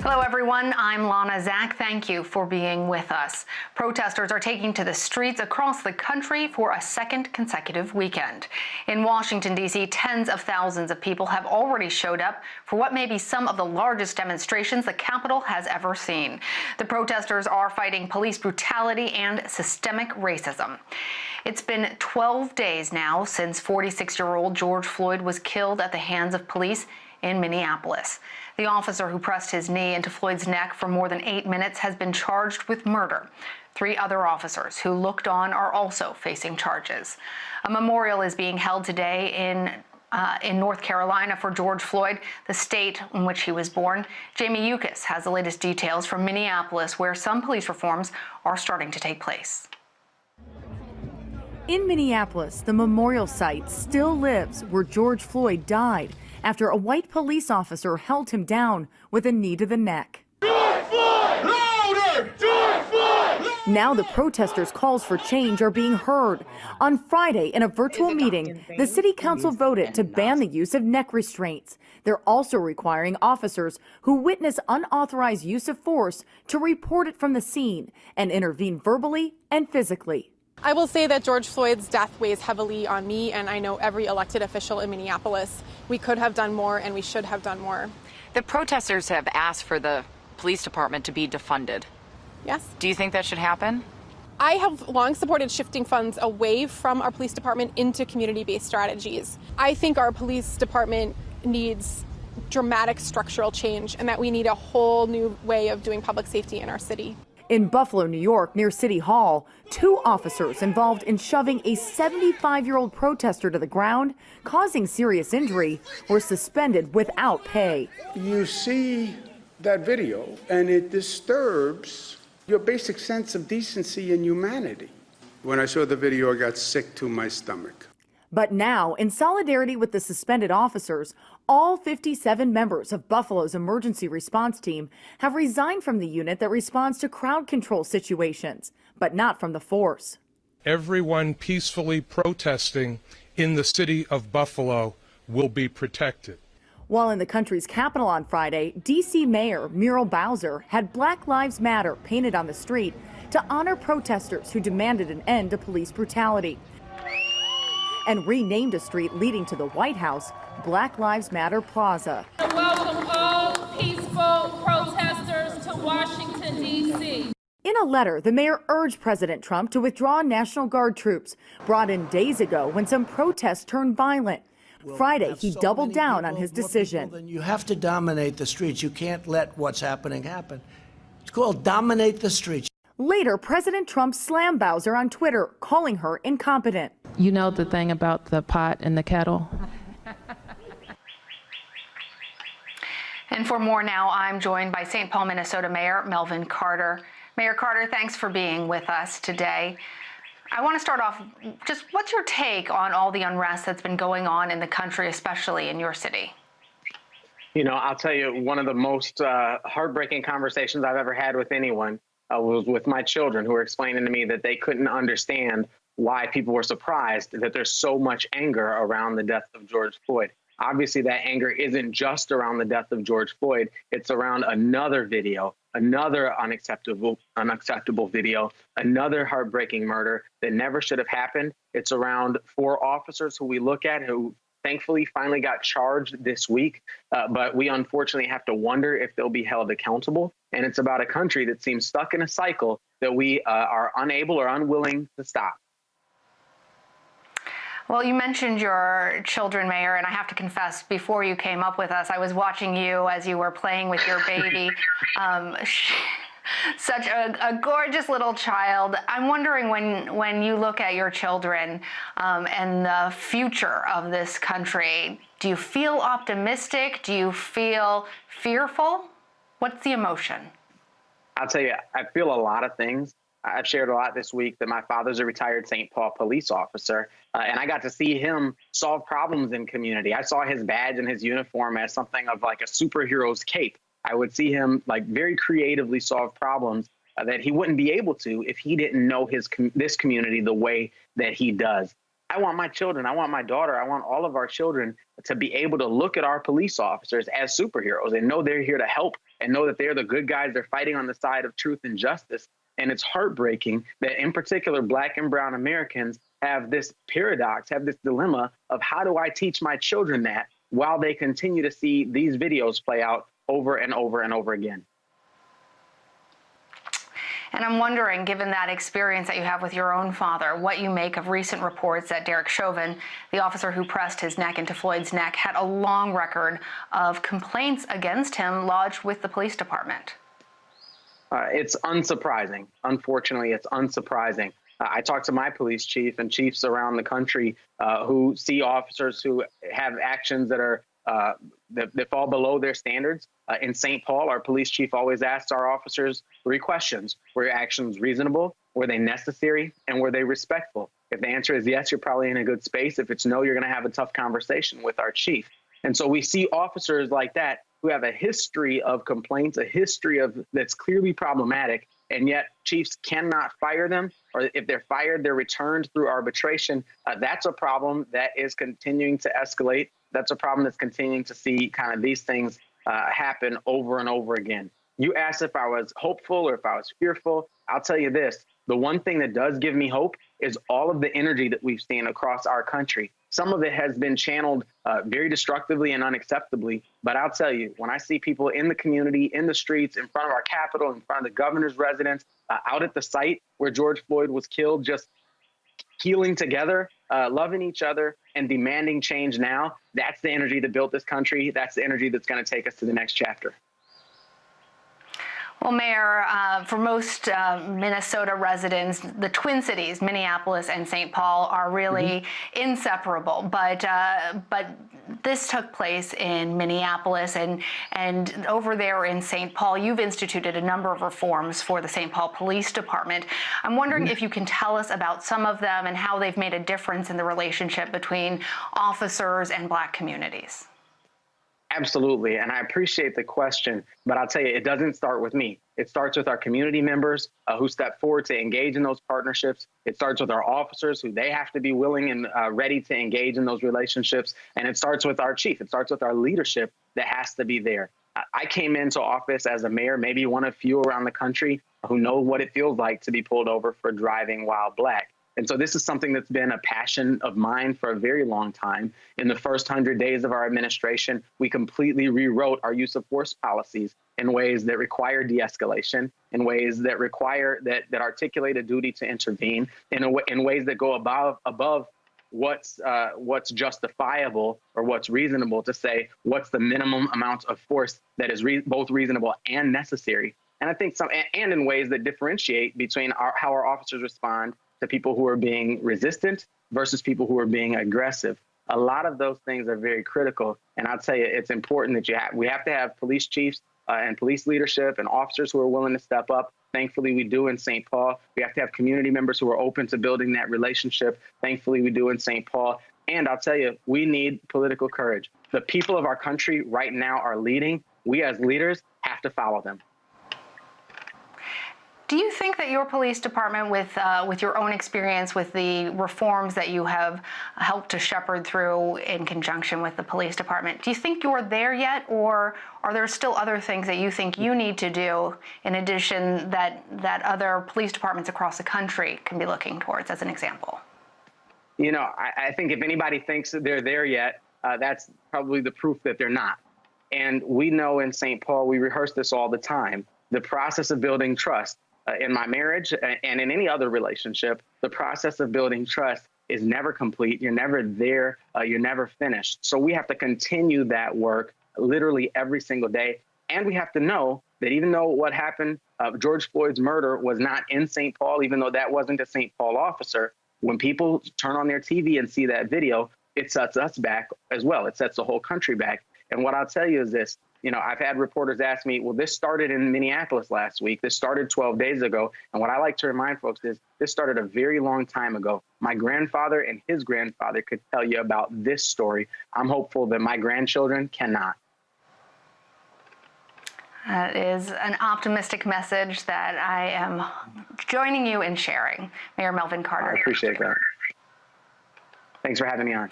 Hello, everyone. I'm Lana Zach. Thank you for being with us. Protesters are taking to the streets across the country for a second consecutive weekend. In Washington, D.C., tens of thousands of people have already showed up for what may be some of the largest demonstrations the Capitol has ever seen. The protesters are fighting police brutality and systemic racism. It's been 12 days now since 46-year-old George Floyd was killed at the hands of police in Minneapolis. The officer who pressed his knee into Floyd's neck for more than 8 minutes has been charged with murder. 3 other officers who looked on are also facing charges. A memorial is being held today in North Carolina for George Floyd, the state in which he was born. Jamie Yukas has the latest details from Minneapolis, where some police reforms are starting to take place. In Minneapolis, the memorial site still lives where George Floyd died after a white police officer held him down with a knee to the neck. George Floyd! Louder! George Floyd! Now the protesters' calls for change are being heard. On Friday, in a virtual meeting, the city council voted to ban the use of neck restraints. They're also requiring officers who witness unauthorized use of force to report it from the scene and intervene verbally and physically. I will say that George Floyd's death weighs heavily on me, and I know every elected official in Minneapolis. We could have done more, and we should have done more. The protesters have asked for the police department to be defunded. Yes. Do you think that should happen? I have long supported shifting funds away from our police department into community-based strategies. I think our police department needs dramatic structural change, and that we need a whole new way of doing public safety in our city. In Buffalo, New York, near City Hall, 2 officers involved in shoving a 75-year-old protester to the ground, causing serious injury, were suspended without pay. You see that video, and it disturbs your basic sense of decency and humanity. When I saw the video, I got sick to my stomach. But now, in solidarity with the suspended officers, all 57 members of Buffalo's emergency response team have resigned from the unit that responds to crowd control situations, but not from the force. Everyone peacefully protesting in the city of Buffalo will be protected. While in the country's capital on Friday, D.C. Mayor Muriel Bowser had Black Lives Matter painted on the street to honor protesters who demanded an end to police brutality, and renamed a street leading to the White House Black Lives Matter Plaza. Welcome all peaceful protesters to Washington, D.C. In a letter, the mayor urged President Trump to withdraw National Guard troops, brought in days ago when some protests turned violent. Friday, he doubled down on his decision. Then you have to dominate the streets. You can't let what's happening happen. It's called dominate the streets. Later, President Trump slammed Bowser on Twitter, calling her incompetent. You know the thing about the pot and the kettle? And for more now, I'm joined by St. Paul, Minnesota Mayor Melvin Carter. Mayor Carter, thanks for being with us today. I want to start off, just what's your take on all the unrest that's been going on in the country, especially in your city? You know, I'll tell you, one of the most heartbreaking conversations I've ever had with anyone was with my children, who were explaining to me that they couldn't understand why people were surprised that there's so much anger around the death of George Floyd. Obviously, that anger isn't just around the death of George Floyd. It's around another video, another unacceptable video, another heartbreaking murder that never should have happened. It's around 4 officers who we look at who thankfully finally got charged this week, but we unfortunately have to wonder if they'll be held accountable. And it's about a country that seems stuck in a cycle that we are unable or unwilling to stop. Well, you mentioned your children, Mayor, and I have to confess, before you came up with us, I was watching you as you were playing with your baby. Such a gorgeous little child. I'm wondering, when you look at your children and the future of this country, do you feel optimistic? Do you feel fearful? What's the emotion? I'll tell you, I feel a lot of things. I've shared a lot this week that my father's a retired St. Paul police officer, and I got to see him solve problems in community. I saw his badge and his uniform as something of like a superhero's cape. I would see him like very creatively solve problems that he wouldn't be able to if he didn't know this community the way that he does. I want my children, I want my daughter, I want all of our children to be able to look at our police officers as superheroes and know they're here to help and know that they're the good guys. They're fighting on the side of truth and justice. And it's heartbreaking that in particular, Black and brown Americans have this paradox, have this dilemma of how do I teach my children that while they continue to see these videos play out over and over and over again. And I'm wondering, given that experience that you have with your own father, what you make of recent reports that Derek Chauvin, the officer who pressed his neck into Floyd's neck, had a long record of complaints against him lodged with the police department. It's unsurprising. Unfortunately, it's unsurprising. I talk to my police chief and chiefs around the country who see officers who have actions that are that fall below their standards. In St. Paul, our police chief always asks our officers 3 questions. Were your actions reasonable? Were they necessary? And were they respectful? If the answer is yes, you're probably in a good space. If it's no, you're going to have a tough conversation with our chief. And so we see officers like that who have a history of complaints, a history of that's clearly problematic, and yet chiefs cannot fire them, or if they're fired, they're returned through arbitration. That's a problem that is continuing to escalate. That's a problem that's continuing to see kind of these things happen over and over again. You asked if I was hopeful or if I was fearful. I'll tell you this, the one thing that does give me hope is all of the energy that we've seen across our country. Some of it has been channeled very destructively and unacceptably. But I'll tell you, when I see people in the community, in the streets, in front of our Capitol, in front of the governor's residence, out at the site where George Floyd was killed, just healing together, loving each other, and demanding change now, that's the energy that built this country. That's the energy that's going to take us to the next chapter. Well, Mayor, for most Minnesota residents, the Twin Cities, Minneapolis and St. Paul, are really inseparable. But this took place in Minneapolis, and over there in St. Paul, you've instituted a number of reforms for the St. Paul Police Department. I'm wondering if you can tell us about some of them and how they've made a difference in the relationship between officers and Black communities. Absolutely. And I appreciate the question, but I'll tell you, it doesn't start with me. It starts with our community members who step forward to engage in those partnerships. It starts with our officers who they have to be willing and ready to engage in those relationships. And it starts with our chief. It starts with our leadership that has to be there. I came into office as a mayor, maybe one of few around the country who know what it feels like to be pulled over for driving while Black. And so this is something that's been a passion of mine for a very long time. In the first 100 days of our administration, we completely rewrote our use of force policies in ways that require de-escalation, in ways that require that articulate a duty to intervene, in ways that go above what's justifiable or what's reasonable, to say what's the minimum amount of force that is both reasonable and necessary. And I think and in ways that differentiate between how our officers respond to people who are being resistant versus people who are being aggressive. A lot of those things are very critical. And I'll tell you, it's important that we have to have police chiefs and police leadership and officers who are willing to step up. Thankfully, we do in St. Paul. We have to have community members who are open to building that relationship. Thankfully, we do in St. Paul. And I'll tell you, we need political courage. The people of our country right now are leading. We as leaders have to follow them. Do you think that your police department, with your own experience with the reforms that you have helped to shepherd through in conjunction with the police department, do you think you're there yet, or are there still other things that you think you need to do in addition that other police departments across the country can be looking towards, as an example? You know, I think if anybody thinks that they're there yet, that's probably the proof that they're not. And we know in St. Paul, we rehearse this all the time, the process of building trust. In my marriage and in any other relationship, the process of building trust is never complete. You're never there. You're never finished. So we have to continue that work literally every single day. And we have to know that even though what happened, George Floyd's murder was not in St. Paul, even though that wasn't a St. Paul officer, when people turn on their TV and see that video, it sets us back as well. It sets the whole country back. And what I'll tell you is this. You know, I've had reporters ask me, well, this started in Minneapolis last week. This started 12 days ago. And what I like to remind folks is this started a very long time ago. My grandfather and his grandfather could tell you about this story. I'm hopeful that my grandchildren cannot. That is an optimistic message that I am joining you in sharing. Mayor Melvin Carter. I appreciate that. Thanks for having me on.